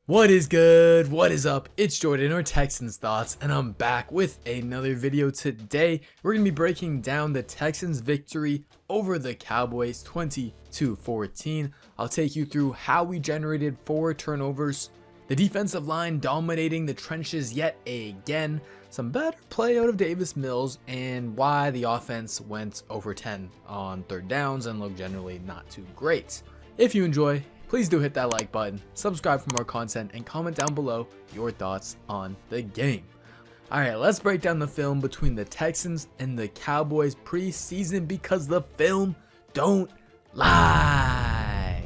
What is good? What is up? It's Jordan, or Texans Thoughts, and I'm back with another video. Today, we're going to be breaking down the Texans' victory over the Cowboys 20-14. I'll take you through how we generated 4 turnovers, the defensive line dominating the trenches yet again, some better play out of Davis Mills, and why the offense went over 10 on third downs and looked generally not too great. If you enjoy, please do hit that like button, subscribe for more content, and comment down below your thoughts on the game. Alright, let's break down the film between the Texans and the Cowboys preseason, because the film don't lie.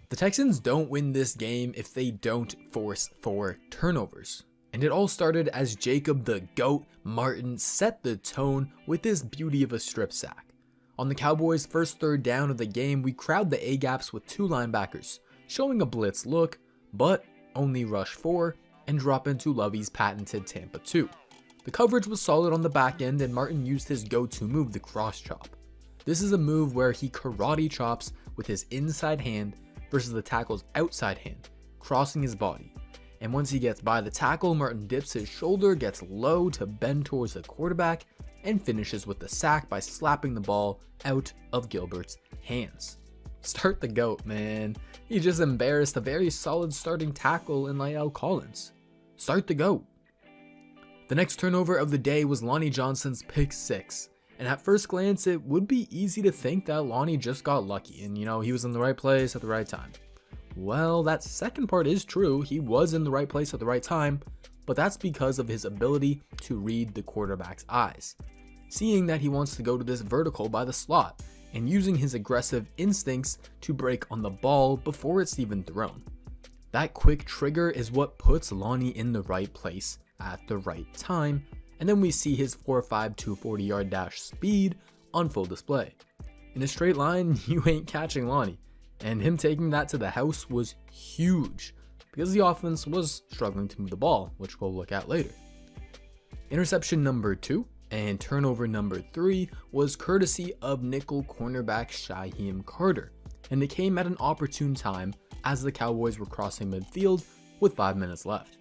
The Texans don't win this game if they don't force 4 turnovers. And it all started as Jacob the GOAT Martin set the tone with this beauty of a strip sack. On the Cowboys' first third down of the game, we crowd the A-gaps with 2 linebackers, showing a blitz look, but only rush 4 and drop into Lovie's patented Tampa 2. The coverage was solid on the back end, and Martin used his go-to move, the cross chop. This is a move where he karate chops with his inside hand versus the tackle's outside hand, crossing his body. And once he gets by the tackle, Martin dips his shoulder, gets low to bend towards the quarterback, and finishes with the sack by slapping the ball out of Gilbert's hands. Start the GOAT, man. He just embarrassed a very solid starting tackle in Lyle Collins. Start the GOAT. The next turnover of the day was Lonnie Johnson's pick 6. And at first glance, it would be easy to think that Lonnie just got lucky and, he was in the right place at the right time. Well, that second part is true. He was in the right place at the right time, but that's because of his ability to read the quarterback's eyes. Seeing that he wants to go to this vertical by the slot, and using his aggressive instincts to break on the ball before it's even thrown. That quick trigger is what puts Lonnie in the right place at the right time, and then we see his 4.5 240-yard dash speed on full display. In a straight line, you ain't catching Lonnie, and him taking that to the house was huge, because the offense was struggling to move the ball, which we'll look at later. Interception number 2 and turnover number 3 was courtesy of nickel cornerback Shyheim Carter, and it came at an opportune time as the Cowboys were crossing midfield with 5 minutes left.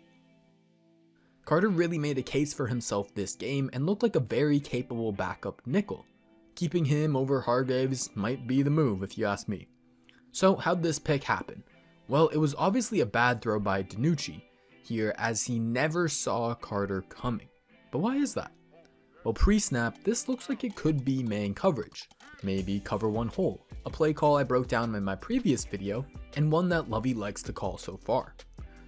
Carter really made a case for himself this game and looked like a very capable backup nickel. Keeping him over Hargraves might be the move if you ask me. So how'd this pick happen? Well, it was obviously a bad throw by DiNucci here, as he never saw Carter coming. But why is that? Well, pre-snap, this looks like it could be man coverage, maybe cover 1 hole, a play call I broke down in my previous video, and one that Lovie likes to call so far.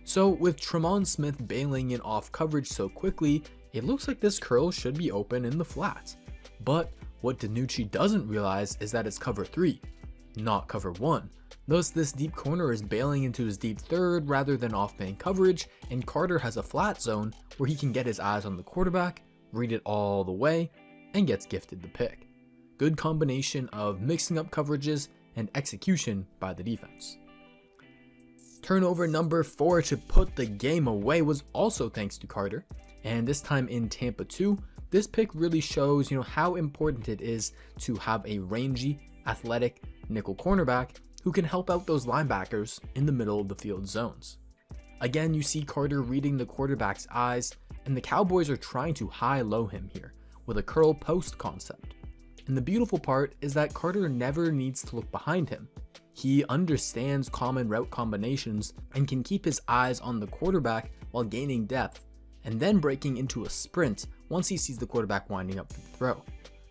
So with Tremont Smith bailing in off coverage so quickly, it looks like this curl should be open in the flat. But what DiNucci doesn't realize is that it's cover 3, not cover 1. Thus, this deep corner is bailing into his deep third rather than off man coverage, and Carter has a flat zone where he can get his eyes on the quarterback, read it all the way, and gets gifted the pick. Good combination of mixing up coverages and execution by the defense. Turnover number 4 to put the game away was also thanks to Carter, and this time in Tampa 2. This pick really shows how important it is to have a rangy, athletic nickel cornerback who can help out those linebackers in the middle of the field zones. Again, you see Carter reading the quarterback's eyes, and the Cowboys are trying to high-low him here with a curl post concept. And the beautiful part is that Carter never needs to look behind him. He understands common route combinations and can keep his eyes on the quarterback while gaining depth, and then breaking into a sprint once he sees the quarterback winding up for the throw.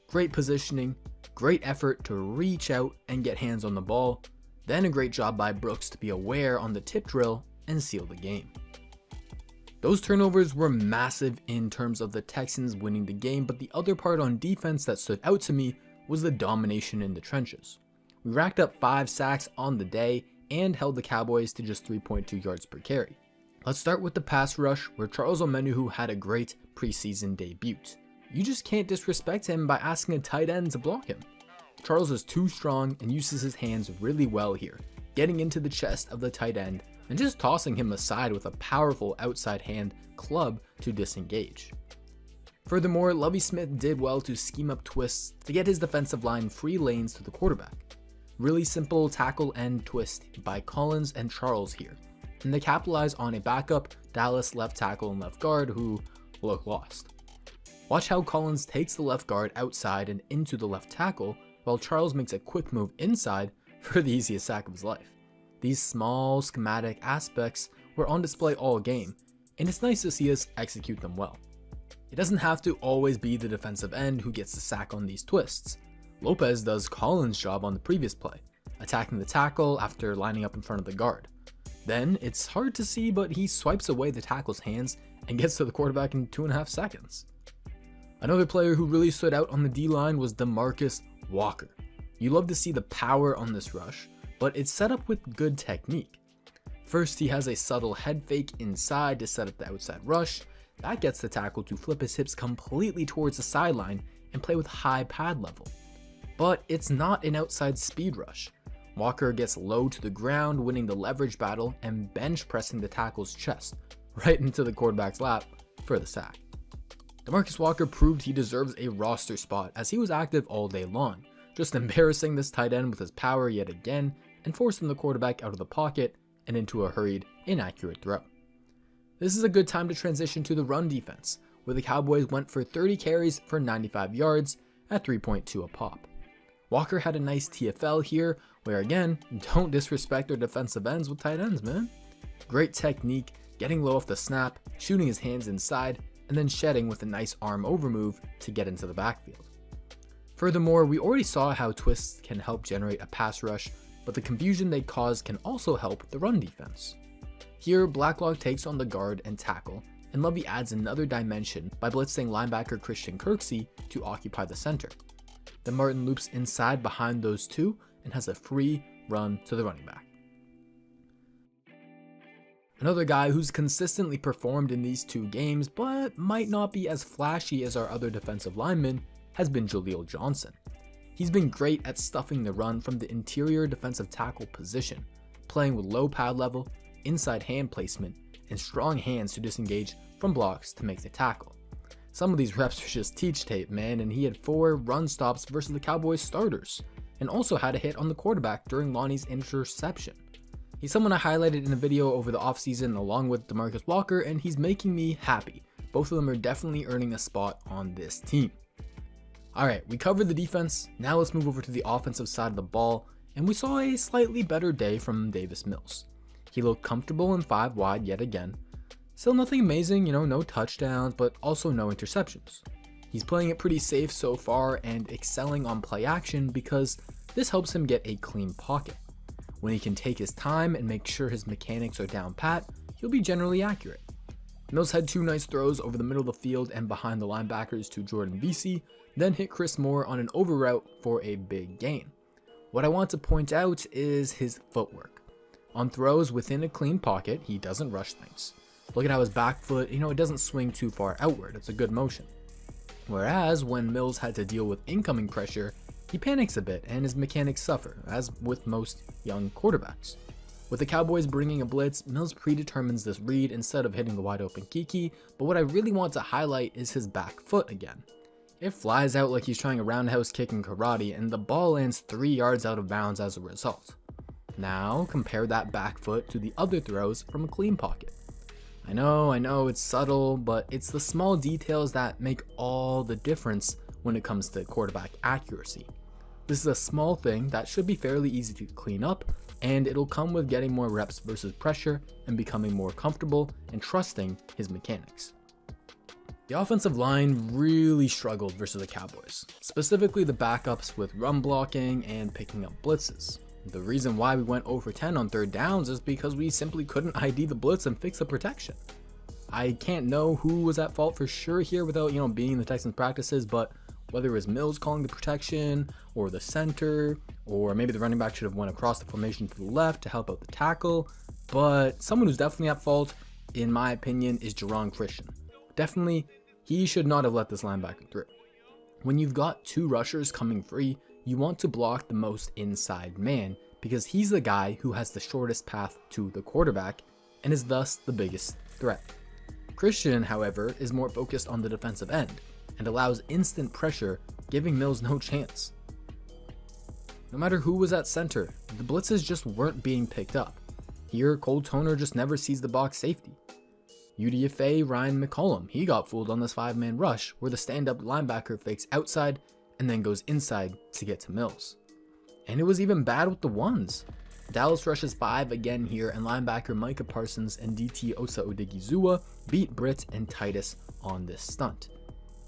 Great positioning, great effort to reach out and get hands on the ball, then a great job by Brooks to be aware on the tip drill and seal the game. Those turnovers were massive in terms of the Texans winning the game, but the other part on defense that stood out to me was the domination in the trenches. We racked up 5 sacks on the day and held the Cowboys to just 3.2 yards per carry. Let's start with the pass rush, where Charles Omenihu had a great preseason debut. You just can't disrespect him by asking a tight end to block him. Charles is too strong and uses his hands really well here, getting into the chest of the tight end and just tossing him aside with a powerful outside hand club to disengage. Furthermore, Lovie Smith did well to scheme up twists to get his defensive line free lanes to the quarterback. Really simple tackle and twist by Collins and Charles here, and they capitalize on a backup Dallas left tackle and left guard who look lost. Watch how Collins takes the left guard outside and into the left tackle, while Charles makes a quick move inside for the easiest sack of his life. These small schematic aspects were on display all game, and it's nice to see us execute them well. It doesn't have to always be the defensive end who gets the sack on these twists. Lopez does Collins' job on the previous play, attacking the tackle after lining up in front of the guard. Then, it's hard to see, but he swipes away the tackle's hands and gets to the quarterback in 2.5 seconds. Another player who really stood out on the D-line was Demarcus Walker. You love to see the power on this rush, but it's set up with good technique. First, he has a subtle head fake inside to set up the outside rush. That gets the tackle to flip his hips completely towards the sideline and play with high pad level. But it's not an outside speed rush. Walker gets low to the ground, winning the leverage battle and bench pressing the tackle's chest right into the quarterback's lap for the sack. Demarcus Walker proved he deserves a roster spot as he was active all day long, just embarrassing this tight end with his power yet again and forcing the quarterback out of the pocket and into a hurried, inaccurate throw. This is a good time to transition to the run defense, where the Cowboys went for 30 carries for 95 yards at 3.2 a pop. Walker had a nice TFL here, where again, don't disrespect their defensive ends with tight ends, man. Great technique, getting low off the snap, shooting his hands inside, and then shedding with a nice arm over move to get into the backfield. Furthermore, we already saw how twists can help generate a pass rush, but the confusion they cause can also help the run defense. Here, Blacklock takes on the guard and tackle, and Lovie adds another dimension by blitzing linebacker Christian Kirksey to occupy the center. Then Martin loops inside behind those two and has a free run to the running back. Another guy who's consistently performed in these two games, but might not be as flashy as our other defensive linemen, has been Jaleel Johnson. He's been great at stuffing the run from the interior defensive tackle position, playing with low pad level, inside hand placement, and strong hands to disengage from blocks to make the tackle. Some of these reps are just teach tape, man, and he had 4 run stops versus the Cowboys starters, and also had a hit on the quarterback during Lonnie's interception. He's someone I highlighted in a video over the offseason along with Demarcus Walker, and he's making me happy. Both of them are definitely earning a spot on this team. Alright, we covered the defense, now let's move over to the offensive side of the ball, and we saw a slightly better day from Davis Mills. He looked comfortable in 5 wide yet again. Still nothing amazing, no touchdowns, but also no interceptions. He's playing it pretty safe so far and excelling on play action because this helps him get a clean pocket. When he can take his time and make sure his mechanics are down pat, he'll be generally accurate. Mills had 2 nice throws over the middle of the field and behind the linebackers to Jordan Vesey, then hit Chris Moore on an over route for a big gain. What I want to point out is his footwork. On throws within a clean pocket, he doesn't rush things. Look at how his back foot, it doesn't swing too far outward, it's a good motion. Whereas when Mills had to deal with incoming pressure, he panics a bit and his mechanics suffer, as with most young quarterbacks. With the Cowboys bringing a blitz, Mills predetermines this read instead of hitting the wide open Kiki, but what I really want to highlight is his back foot again. It flies out like he's trying a roundhouse kick in karate, and the ball lands 3 yards out of bounds as a result. Now, compare that back foot to the other throws from a clean pocket. I know, it's subtle, but it's the small details that make all the difference when it comes to quarterback accuracy. This is a small thing that should be fairly easy to clean up, and it'll come with getting more reps versus pressure and becoming more comfortable and trusting his mechanics. The offensive line really struggled versus the Cowboys, specifically the backups with run blocking and picking up blitzes. The reason why we went 0 for 10 on 3rd downs is because we simply couldn't ID the blitz and fix the protection. I can't know who was at fault for sure here without, being in the Texans practices, but whether it was Mills calling the protection or the center, or maybe the running back should have went across the formation to the left to help out the tackle, but someone who's definitely at fault, in my opinion, is Jerron Christian. Definitely, he should not have let this linebacker through. When you've got 2 rushers coming free, you want to block the most inside man because he's the guy who has the shortest path to the quarterback and is thus the biggest threat. Christian, however, is more focused on the defensive end and allows instant pressure, giving Mills no chance. No matter who was at center, the blitzes just weren't being picked up. Here, Cole Toner just never sees the box safety. UDFA Ryan McCollum, he got fooled on this 5-man rush where the stand-up linebacker fakes outside and then goes inside to get to Mills. And it was even bad with the ones. Dallas rushes 5 again here, and linebacker Micah Parsons and DT Osa Odigizua beat Britt and Titus on this stunt.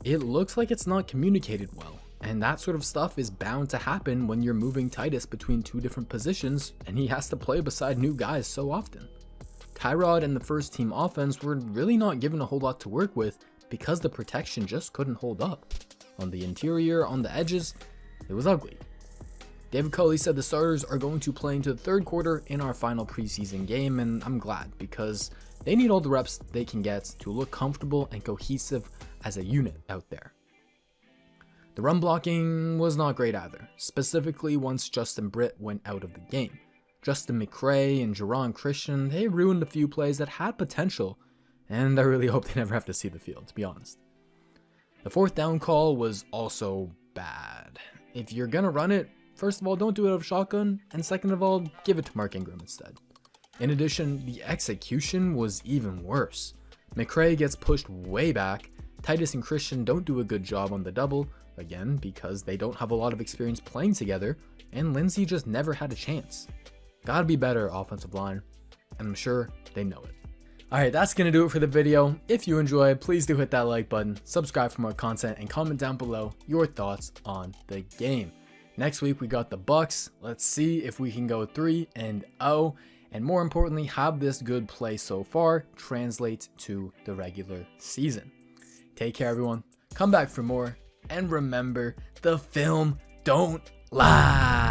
It looks like it's not communicated well, and that sort of stuff is bound to happen when you're moving Titus between 2 different positions and he has to play beside new guys so often. Tyrod and the first team offense were really not given a whole lot to work with because the protection just couldn't hold up. On the interior, on the edges, it was ugly. David Culley said the starters are going to play into the third quarter in our final preseason game, and I'm glad because they need all the reps they can get to look comfortable and cohesive as a unit out there. The run blocking was not great either, specifically once Justin Britt went out of the game. Justin McCray and Jerron Christian, they ruined a few plays that had potential, and I really hope they never have to see the field, to be honest. The 4th down call was also bad. If you're gonna run it, first of all, don't do it out of shotgun, and second of all, give it to Mark Ingram instead. In addition, the execution was even worse. McCray gets pushed way back, Titus and Christian don't do a good job on the double, again because they don't have a lot of experience playing together, and Lindsey just never had a chance. Gotta be better, offensive line, and I'm sure they know it. Alright, that's gonna do it for the video. If you enjoyed, please do hit that like button, subscribe for more content, and comment down below your thoughts on the game. Next week we got the Bucks. Let's see if we can go 3-0, and more importantly, have this good play so far translate to the regular season. Take care, everyone. Come back for more, and remember, the film don't lie.